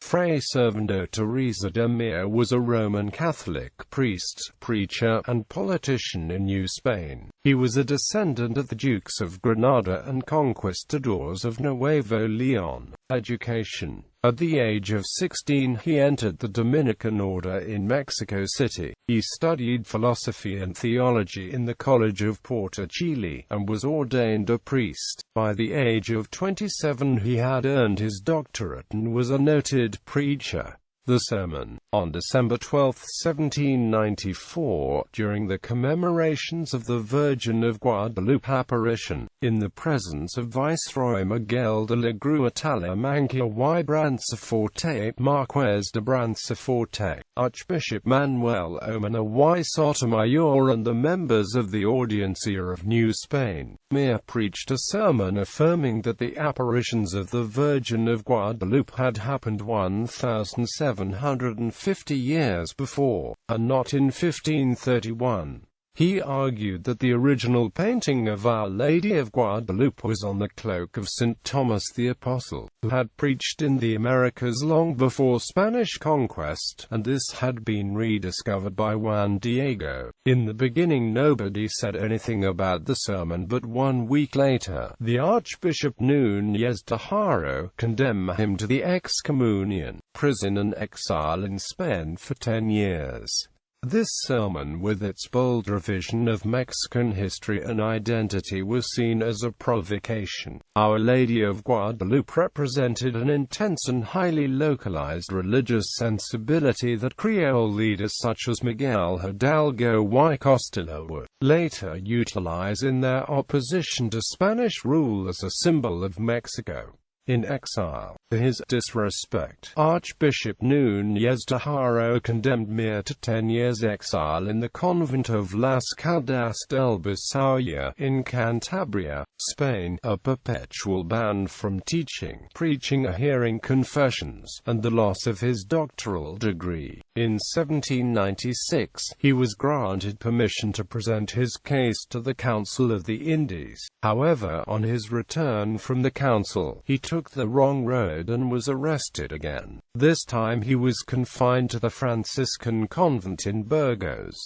Fray Servando Teresa de Mier was a Roman Catholic priest, preacher, and politician in New Spain. He was a descendant of the Dukes of Granada and conquistadors of Nuevo León. Education. At the age of 16 he entered the Dominican order in Mexico City. He studied philosophy and theology in the College of Porto Chile, and was ordained a priest. By the age of 27 he had earned his doctorate and was a noted preacher. The sermon, on December 12, 1794, during the commemorations of the Virgin of Guadalupe apparition, in the presence of Viceroy Miguel de la Grua Talamanca y Branciforte, Marqués de Branciforte, Archbishop Manuel Omana y Sotomayor, and the members of the Audiencia of New Spain, Mier preached a sermon affirming that the apparitions of the Virgin of Guadalupe had happened 1,750 years before, and not in 1531. He argued that the original painting of Our Lady of Guadalupe was on the cloak of St. Thomas the Apostle, who had preached in the Americas long before Spanish conquest, and this had been rediscovered by Juan Diego. In the beginning nobody said anything about the sermon, but 1 week later, the Archbishop Núñez de Haro condemned him to the excommunion, prison and exile in Spain for 10 years. This sermon, with its bold revision of Mexican history and identity, was seen as a provocation. Our Lady of Guadalupe represented an intense and highly localized religious sensibility that Creole leaders such as Miguel Hidalgo y Costilla would later utilize in their opposition to Spanish rule as a symbol of Mexico in exile. For his disrespect, Archbishop Núñez de Haro condemned Mier to 10 years exile in the convent of Las Caldas del Bisauria, in Cantabria, Spain, a perpetual ban from teaching, preaching or hearing confessions, and the loss of his doctoral degree. In 1796, he was granted permission to present his case to the Council of the Indies. However, on his return from the council, he took the wrong road and was arrested again. This time he was confined to the Franciscan convent in Burgos.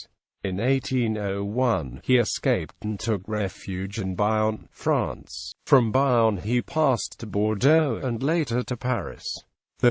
In 1801, he escaped and took refuge in Bayonne, France. From Bayonne he passed to Bordeaux and later to Paris.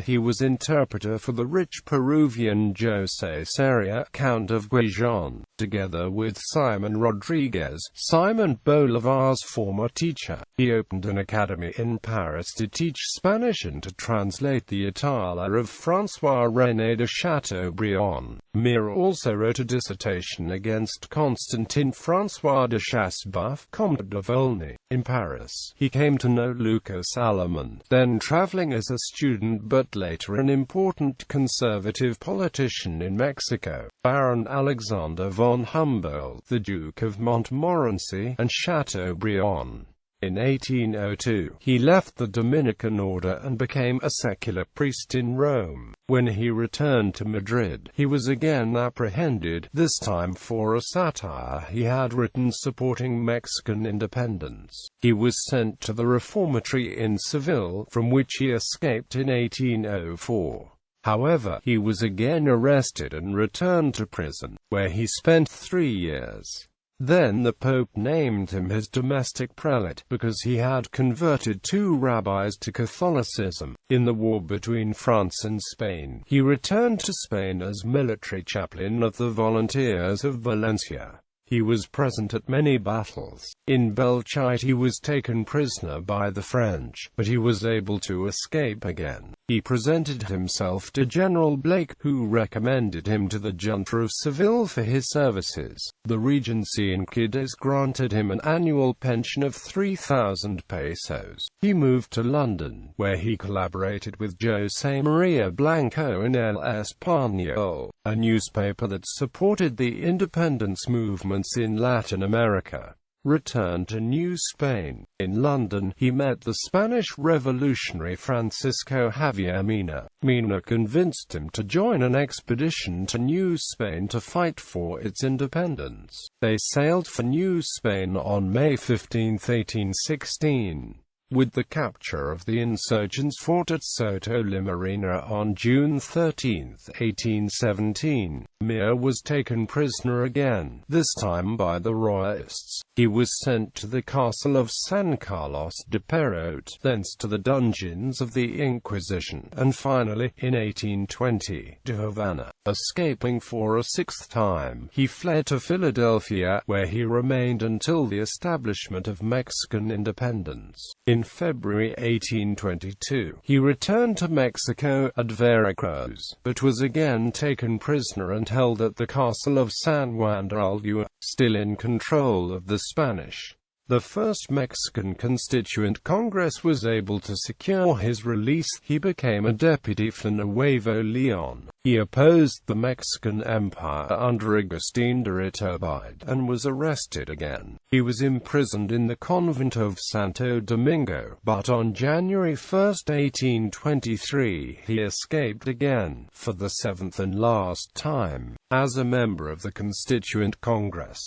He was interpreter for the rich Peruvian José Sarria, Count of Guijon, together with Simon Rodriguez, Simon Bolivar's former teacher. He opened an academy in Paris to teach Spanish and to translate the Italia of François-René de Chateaubriand. Mier also wrote a dissertation against Constantin François de Chassebeuf, Comte de Volney, in Paris. He came to know Lucas Alamand, then traveling as a student but later an important conservative politician in Mexico, Baron Alexander von Humboldt, the Duke of Montmorency, and Chateaubriand. In 1802, he left the Dominican order and became a secular priest in Rome. When he returned to Madrid, he was again apprehended, this time for a satire he had written supporting Mexican independence. He was sent to the reformatory in Seville, from which he escaped in 1804. However, he was again arrested and returned to prison, where he spent 3 years. Then the Pope named him his domestic prelate, because he had converted 2 rabbis to Catholicism. In the war between France and Spain, he returned to Spain as military chaplain of the Volunteers of Valencia. He was present at many battles. In Belchite he was taken prisoner by the French, but he was able to escape again. He presented himself to General Blake, who recommended him to the Junta of Seville for his services. The Regency in Cadiz granted him an annual pension of 3,000 pesos. He moved to London, where he collaborated with José María Blanco in El Español, a newspaper that supported the independence movements in Latin America. Returned to New Spain. In London, he met the Spanish revolutionary Francisco Javier Mina. Mina convinced him to join an expedition to New Spain to fight for its independence. They sailed for New Spain on May 15, 1816. With the capture of the insurgents' fort at Soto Limarina on June 13, 1817, Mier was taken prisoner again, this time by the Royalists. He was sent to the castle of San Carlos de Perote, thence to the dungeons of the Inquisition, and finally, in 1820, to Havana. Escaping for a sixth time, he fled to Philadelphia, where he remained until the establishment of Mexican independence. In February 1822, he returned to Mexico at Veracruz, but was again taken prisoner and held at the castle of San Juan de Ulua, still in control of the Spanish. The first Mexican Constituent Congress was able to secure his release. He became a deputy for Nuevo León. He opposed the Mexican Empire under Agustín de Iturbide, and was arrested again. He was imprisoned in the convent of Santo Domingo, but on January 1, 1823, he escaped again, for the seventh and last time, as a member of the Constituent Congress.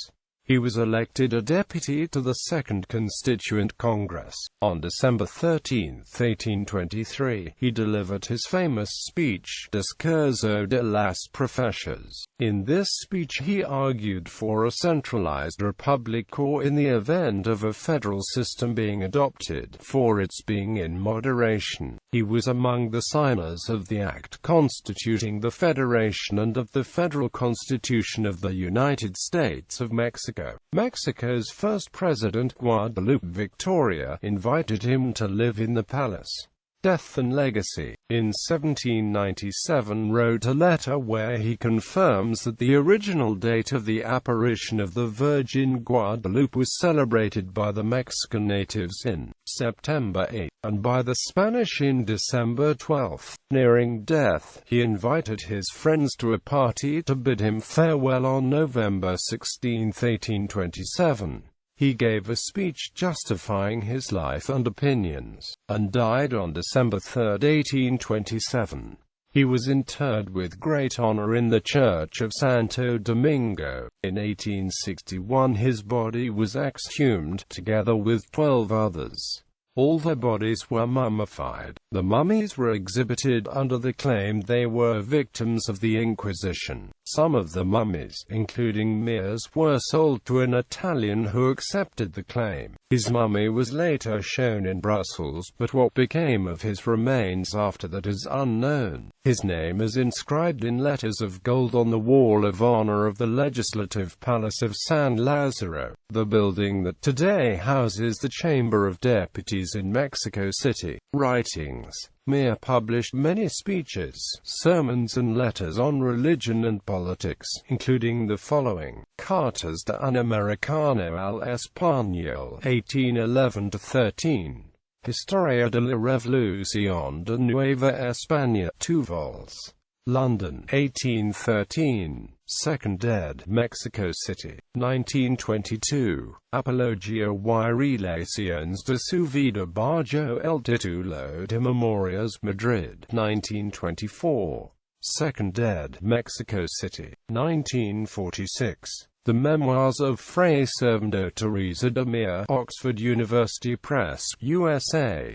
He was elected a deputy to the Second Constituent Congress. On December 13, 1823, he delivered his famous speech, Discurso de las Profecias. In this speech he argued for a centralized republic, or in the event of a federal system being adopted, for its being in moderation. He was among the signers of the act constituting the Federation and of the Federal Constitution of the United States of Mexico. Mexico's first president, Guadalupe Victoria, invited him to live in the palace. Death and legacy. In 1797 wrote a letter where he confirms that the original date of the apparition of the Virgin Guadalupe was celebrated by the Mexican natives in September 8, and by the Spanish in December 12. Nearing death, he invited his friends to a party to bid him farewell on November 16, 1827. He gave a speech justifying his life and opinions, and died on December 3, 1827. He was interred with great honor in the Church of Santo Domingo. In 1861 his body was exhumed, together with 12 others. All their bodies were mummified. The mummies were exhibited under the claim they were victims of the Inquisition. Some of the mummies, including Mier's, were sold to an Italian who accepted the claim. His mummy was later shown in Brussels, but what became of his remains after that is unknown. His name is inscribed in letters of gold on the Wall of Honor of the Legislative Palace of San Lazaro, the building that today houses the Chamber of Deputies in Mexico City. Writings. Mier published many speeches, sermons and letters on religion and politics, including the following: Cartas de un Americano al Español, 1811-13. Historia de la Revolución de Nueva España, 2 vols. London, 1813. Second ed. Mexico City, 1922. Apología y Relaciones de su vida bajo el título de Memorias, Madrid, 1924. Second ed. Mexico City, 1946. The Memoirs of Fray Servando Teresa de Mier, Oxford University Press, USA,